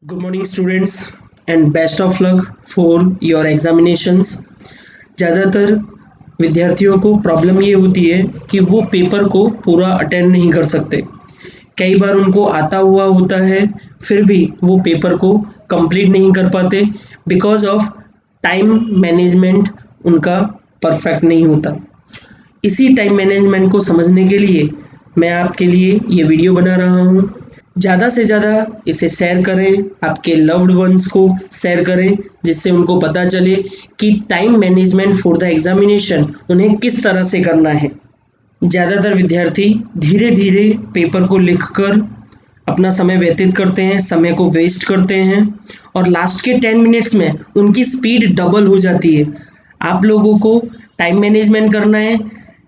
Good morning students and best of luck for your examinations। ज़्यादातर विद्यार्थियों को problem ये होती है कि वो पेपर को पूरा अटेंड नहीं कर सकते। कई बार उनको आता हुआ होता है फिर भी वो पेपर को कंप्लीट नहीं कर पाते बिकॉज ऑफ टाइम मैनेजमेंट उनका परफेक्ट नहीं होता। इसी टाइम मैनेजमेंट को समझने के लिए मैं आपके लिए ये वीडियो बना रहा हूँ। ज़्यादा से ज़्यादा इसे शेयर करें, आपके लव्ड वंस को शेयर करें जिससे उनको पता चले कि time management for the examination उन्हें किस तरह से करना है। ज़्यादातर विद्यार्थी धीरे धीरे पेपर को लिखकर अपना समय व्यतीत करते हैं, समय को वेस्ट करते हैं और लास्ट के 10 मिनट्स में उनकी स्पीड डबल हो जाती है। आप लोगों को टाइम मैनेजमेंट करना है,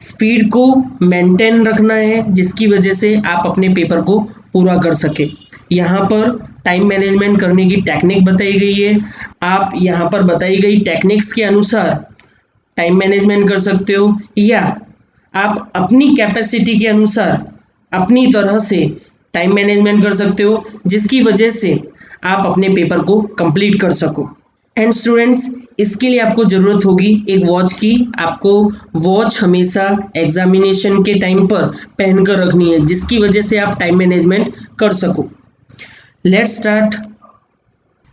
स्पीड को मेंटेन रखना है जिसकी वजह से आप अपने पेपर को पूरा कर सके। यहाँ पर टाइम मैनेजमेंट करने की टेक्निक बताई गई है। आप यहाँ पर बताई गई टेक्निक्स के अनुसार टाइम मैनेजमेंट कर सकते हो या आप अपनी कैपेसिटी के अनुसार अपनी तरह से टाइम मैनेजमेंट कर सकते हो जिसकी वजह से आप अपने पेपर को कंप्लीट कर सको। एंड स्टूडेंट्स, इसके लिए आपको ज़रूरत होगी एक वॉच की। आपको वॉच हमेशा एग्जामिनेशन के टाइम पर पहन कर रखनी है जिसकी वजह से आप टाइम मैनेजमेंट कर सको। Let's start.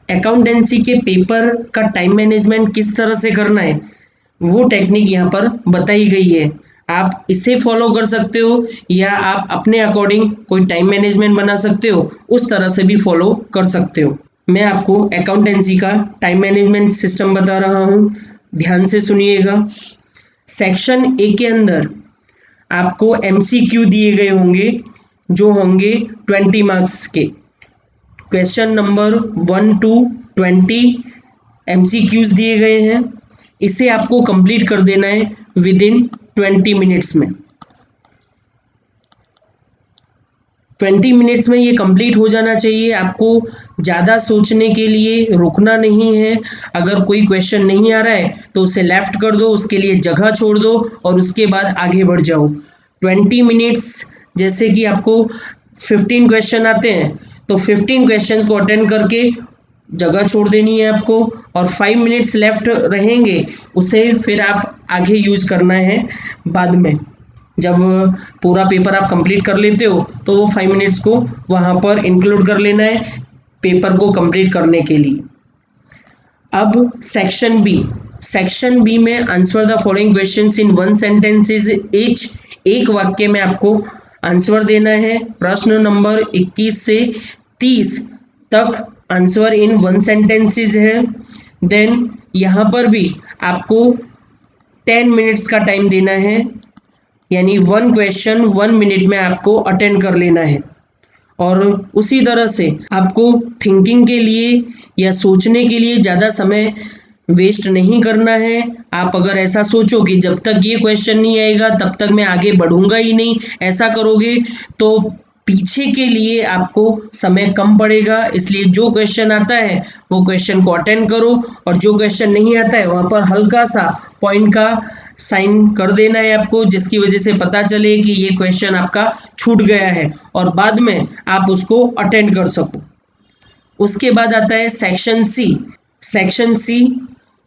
अकाउंटेंसी के पेपर का टाइम मैनेजमेंट किस तरह से करना है वो टेक्निक यहाँ पर बताई गई है। आप इसे फॉलो कर सकते हो या आप अपने अकॉर्डिंग कोई टाइम मैनेजमेंट बना सकते हो, उस तरह से भी फॉलो कर सकते हो। मैं आपको अकाउंटेंसी का टाइम मैनेजमेंट सिस्टम बता रहा हूँ, ध्यान से सुनिएगा। सेक्शन ए के अंदर आपको MCQ दिए गए होंगे जो होंगे 20 मार्क्स के। क्वेश्चन नंबर 1 to 20 MCQs दिए गए हैं। इसे आपको कंप्लीट कर देना है विद इन 20 मिनट्स में। 20 मिनट्स में ये कंप्लीट हो जाना चाहिए। आपको ज़्यादा सोचने के लिए रुकना नहीं है। अगर कोई क्वेश्चन नहीं आ रहा है तो उसे लेफ्ट कर दो, उसके लिए जगह छोड़ दो और उसके बाद आगे बढ़ जाओ। 20 मिनट्स जैसे कि आपको 15 क्वेश्चन आते हैं तो 15 क्वेश्चंस को अटेंड करके जगह छोड़ देनी है आपको और 5 मिनट्स लेफ्ट रहेंगे उसे फिर आप आगे यूज करना है बाद में। जब पूरा पेपर आप कंप्लीट कर लेते हो तो वो 5 मिनट्स को वहाँ पर इंक्लूड कर लेना है पेपर को कंप्लीट करने के लिए। अब सेक्शन बी में answer the following questions in 1 sentences each. एक वाक्य में आपको आंसर देना है। प्रश्न नंबर 21 से 30 तक आंसर इन 1 सेंटेंसेस है। देन यहाँ पर भी आपको 10 मिनट्स का टाइम देना है, यानी 1 क्वेश्चन 1 मिनट में आपको अटेंड कर लेना है। और उसी तरह से आपको थिंकिंग के लिए या सोचने के लिए ज़्यादा समय वेस्ट नहीं करना है। आप अगर ऐसा सोचो कि जब तक ये क्वेश्चन नहीं आएगा तब तक मैं आगे बढ़ूंगा ही नहीं, ऐसा करोगे तो पीछे के लिए आपको समय कम पड़ेगा। इसलिए जो क्वेश्चन आता है वो क्वेश्चन को अटेंड करो और जो क्वेश्चन नहीं आता है वहाँ पर हल्का सा पॉइंट का साइन कर देना है आपको जिसकी वजह से पता चले कि ये क्वेश्चन आपका छूट गया है और बाद में आप उसको अटेंड कर सको। उसके बाद आता है सेक्शन सी।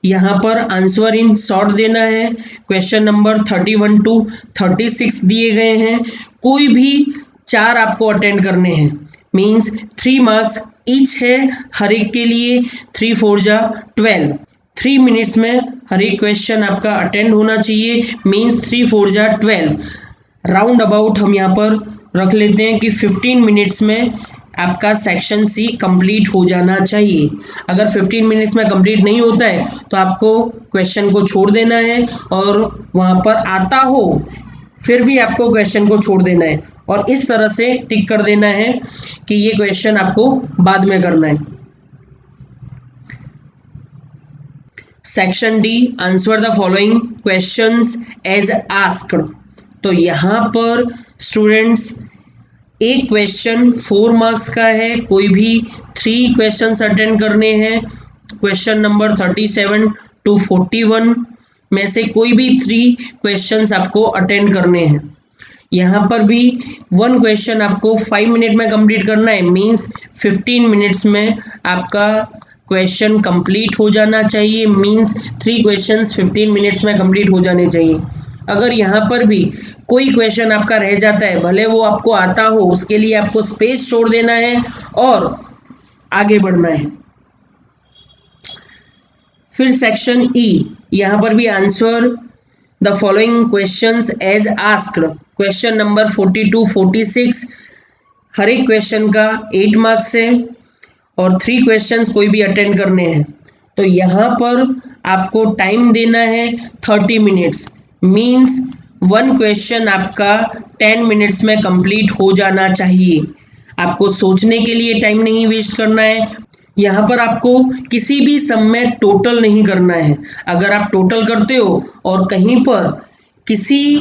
यहाँ पर आंसर इन शॉर्ट देना है। क्वेश्चन नंबर 31 to 36 दिए गए हैं। कोई भी 4 आपको अटेंड करने हैं, मीन्स 3 मार्क्स ईच है हर एक के लिए। 3 4 जा 12। 3 मिनट्स में हर एक क्वेश्चन आपका अटेंड होना चाहिए, मीन्स 3 4 जा 12। राउंड अबाउट हम यहाँ पर रख लेते हैं कि 15 मिनट्स में आपका सेक्शन सी कंप्लीट हो जाना चाहिए। अगर 15 मिनट्स में कंप्लीट नहीं होता है तो आपको क्वेश्चन को छोड़ देना है और वहाँ पर आता हो फिर भी आपको क्वेश्चन को छोड़ देना है और इस तरह से टिक कर देना है कि ये क्वेश्चन आपको बाद में करना है। Section D, answer the following questions as asked. तो यहाँ पर स्टूडेंट्स एक क्वेश्चन 4 मार्क्स का है, कोई भी 3 क्वेश्चंस अटेंड करने हैं। क्वेश्चन नंबर 37 to 41 में से कोई भी 3 क्वेश्चंस आपको अटेंड करने हैं। यहाँ पर भी वन क्वेश्चन आपको 5 मिनट में कंप्लीट करना है, मीन्स 15 मिनट्स में आपका क्वेश्चन कंप्लीट हो जाना चाहिए, मीन्स 3 क्वेश्चंस 15 मिनट्स में कंप्लीट हो जाने चाहिए। अगर यहाँ पर भी कोई क्वेश्चन आपका रह जाता है, भले वो आपको आता हो, उसके लिए आपको स्पेस छोड़ देना है और आगे बढ़ना है। फिर सेक्शन ई, यहाँ पर भी answer the following questions as asked. Question number 42, 46, हर एक क्वेश्चन का 8 मार्क्स है और 3 क्वेश्चंस कोई भी अटेंड करने हैं। तो यहाँ पर आपको टाइम देना है 30 मिनट्स, मीन्स वन क्वेश्चन आपका 10 मिनट्स में कंप्लीट हो जाना चाहिए। आपको सोचने के लिए टाइम नहीं वेस्ट करना है। यहाँ पर आपको किसी भी सम में टोटल नहीं करना है। अगर आप टोटल करते हो और कहीं पर किसी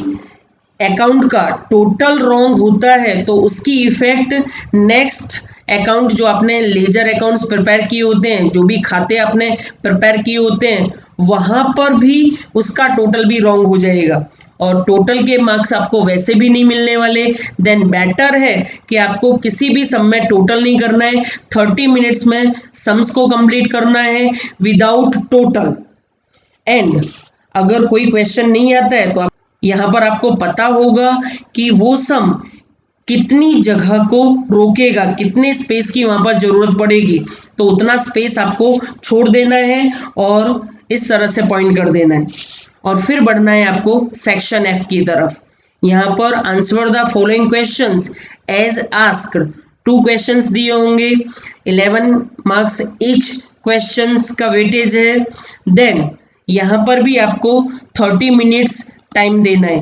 अकाउंट का टोटल रॉन्ग होता है तो उसकी इफेक्ट नेक्स्ट अकाउंट जो आपने लेजर अकाउंट्स प्रिपेयर किए होते हैं, जो भी खाते आपने प्रिपेयर किए होते हैं, वहाँ पर भी उसका टोटल भी रॉन्ग हो जाएगा और टोटल के मार्क्स आपको वैसे भी नहीं मिलने वाले। देन बेटर है कि आपको किसी भी सम में टोटल नहीं करना है, 30 मिनट्स में सम्स को कंप्लीट करना है विदाउट टोटल। एंड अगर कोई क्वेश्चन नहीं आता है तो यहाँ पर आपको पता होगा कि वो सम कितनी जगह को रोकेगा, कितने स्पेस की वहां पर जरूरत पड़ेगी, तो उतना स्पेस आपको छोड़ देना है और इस तरह से पॉइंट कर देना है और फिर बढ़ना है आपको सेक्शन एफ की तरफ। यहाँ पर answer the following questions as asked. 2 questions दिए होंगे, 11 मार्क्स ईच क्वेश्चंस का वेटेज है। देन यहाँ पर भी आपको 30 मिनट्स टाइम देना है,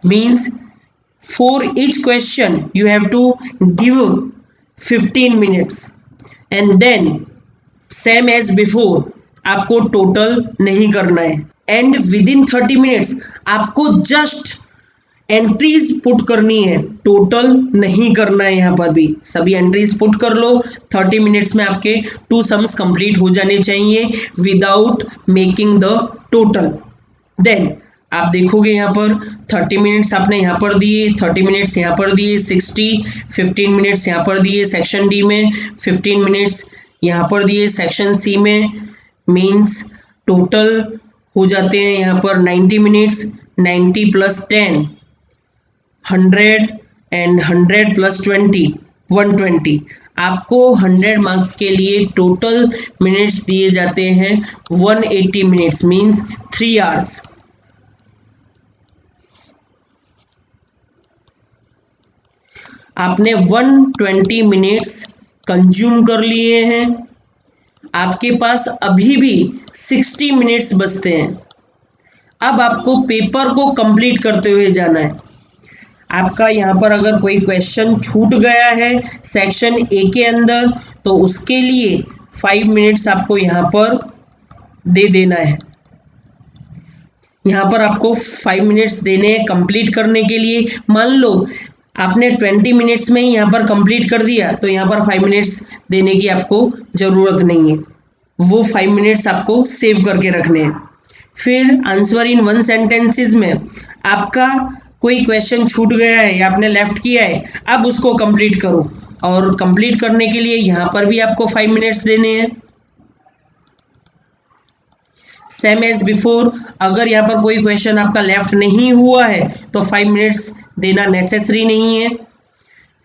means for each question you have to give 15 minutes and then same as before आपको टोटल नहीं करना है एंड विद इन 30 मिनट्स आपको जस्ट एंट्रीज पुट करनी है, टोटल नहीं करना है। यहाँ पर भी सभी एंट्रीज पुट कर लो। 30 मिनट्स में आपके 2 सम्स कंप्लीट हो जाने चाहिए without making the total. Then आप देखोगे यहाँ पर 30 मिनट्स आपने यहाँ पर दिए, 30 मिनट्स यहाँ पर दिए, 15 मिनट्स यहाँ पर दिए सेक्शन डी में, 15 मिनट्स यहाँ पर दिए सेक्शन सी में, मीन्स टोटल हो जाते हैं यहाँ पर 90 मिनट्स। 90 plus 10 100 and 100 plus 20 120। आपको 100 मार्क्स के लिए टोटल मिनट्स दिए जाते हैं 180 मिनट्स, मीन्स 3 आवर्स। आपने 120 मिनट्स कंज्यूम कर लिए हैं, आपके पास अभी भी 60 मिनट्स बचते हैं। अब आपको पेपर को कंप्लीट करते हुए जाना है। आपका यहाँ पर अगर कोई क्वेश्चन छूट गया है सेक्शन ए के अंदर तो उसके लिए 5 मिनट्स आपको यहाँ पर दे देना है। यहाँ पर आपको 5 मिनट्स देने हैं कंप्लीट करने के लिए। मान लो आपने 20 मिनट्स में ही यहाँ पर कंप्लीट कर दिया तो यहाँ पर 5 मिनट्स देने की आपको ज़रूरत नहीं है, वो 5 मिनट्स आपको सेव करके रखने हैं। फिर आंसर इन 1 सेंटेंसेस में आपका कोई क्वेश्चन छूट गया है या आपने लेफ्ट किया है, अब उसको कंप्लीट करो और कंप्लीट करने के लिए यहाँ पर भी आपको 5 मिनट्स देने हैं। सेम एज बिफोर, अगर यहाँ पर कोई क्वेश्चन आपका लेफ्ट नहीं हुआ है तो 5 मिनट्स देना नेसेसरी नहीं है।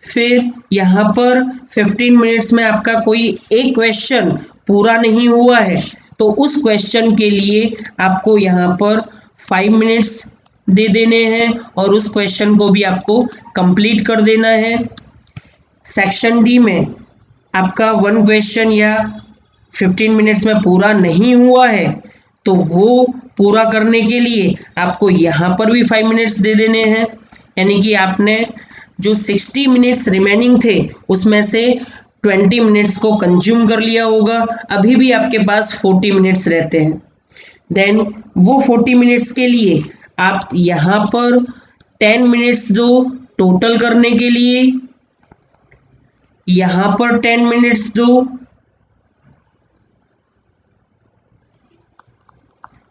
फिर यहाँ पर 15 मिनट्स में आपका कोई एक क्वेश्चन पूरा नहीं हुआ है तो उस क्वेश्चन के लिए आपको यहाँ पर 5 मिनट्स दे देने हैं और उस क्वेश्चन को भी आपको कंप्लीट कर देना है। सेक्शन डी में आपका 1 क्वेश्चन या 15 मिनट्स में पूरा नहीं हुआ है तो वो पूरा करने के लिए आपको यहाँ पर भी 5 मिनट्स दे देने हैं, यानी कि आपने जो 60 मिनट्स रिमेनिंग थे उसमें से 20 मिनट्स को कंज्यूम कर लिया होगा, अभी भी आपके पास 40 मिनट्स रहते हैं। देन वो 40 मिनट्स के लिए आप यहाँ पर 10 मिनट्स दो टोटल करने के लिए, यहाँ पर 10 मिनट्स दो,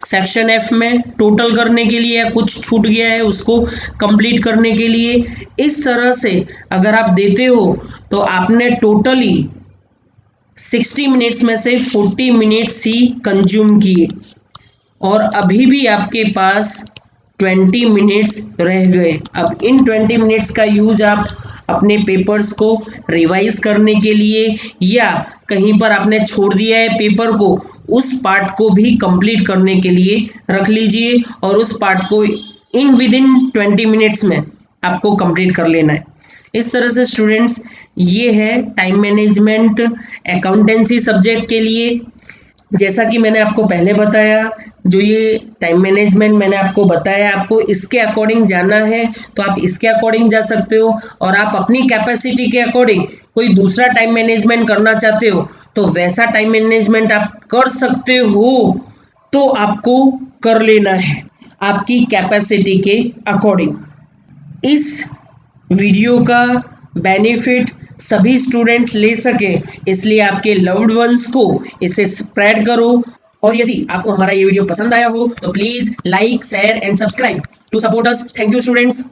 सेक्शन एफ में टोटल करने के लिए या कुछ छूट गया है उसको कंप्लीट करने के लिए। इस तरह से अगर आप देते हो तो आपने टोटली 60 मिनट्स में से 40 मिनट्स ही कंज्यूम किए और अभी भी आपके पास 20 मिनट्स रह गए। अब इन 20 मिनट्स का यूज आप अपने पेपर्स को रिवाइज करने के लिए या कहीं पर आपने छोड़ दिया है पेपर को, उस पार्ट को भी कंप्लीट करने के लिए रख लीजिए और उस पार्ट को विद इन 20 मिनट्स में आपको कंप्लीट कर लेना है। इस तरह से स्टूडेंट्स ये है टाइम मैनेजमेंट अकाउंटेंसी सब्जेक्ट के लिए। जैसा कि मैंने आपको पहले बताया, जो ये टाइम मैनेजमेंट मैंने आपको बताया, आपको इसके अकॉर्डिंग जाना है तो आप इसके अकॉर्डिंग जा सकते हो, और आप अपनी कैपेसिटी के अकॉर्डिंग कोई दूसरा टाइम मैनेजमेंट करना चाहते हो तो वैसा टाइम मैनेजमेंट आप कर सकते हो। तो आपको कर लेना है आपकी कैपेसिटी के अकॉर्डिंग। इस वीडियो का बेनिफिट सभी स्टूडेंट्स ले सके इसलिए आपके लव्ड वंस को इसे स्प्रेड करो। और यदि आपको हमारा ये वीडियो पसंद आया हो तो please like, share and subscribe to support us. Thank you students.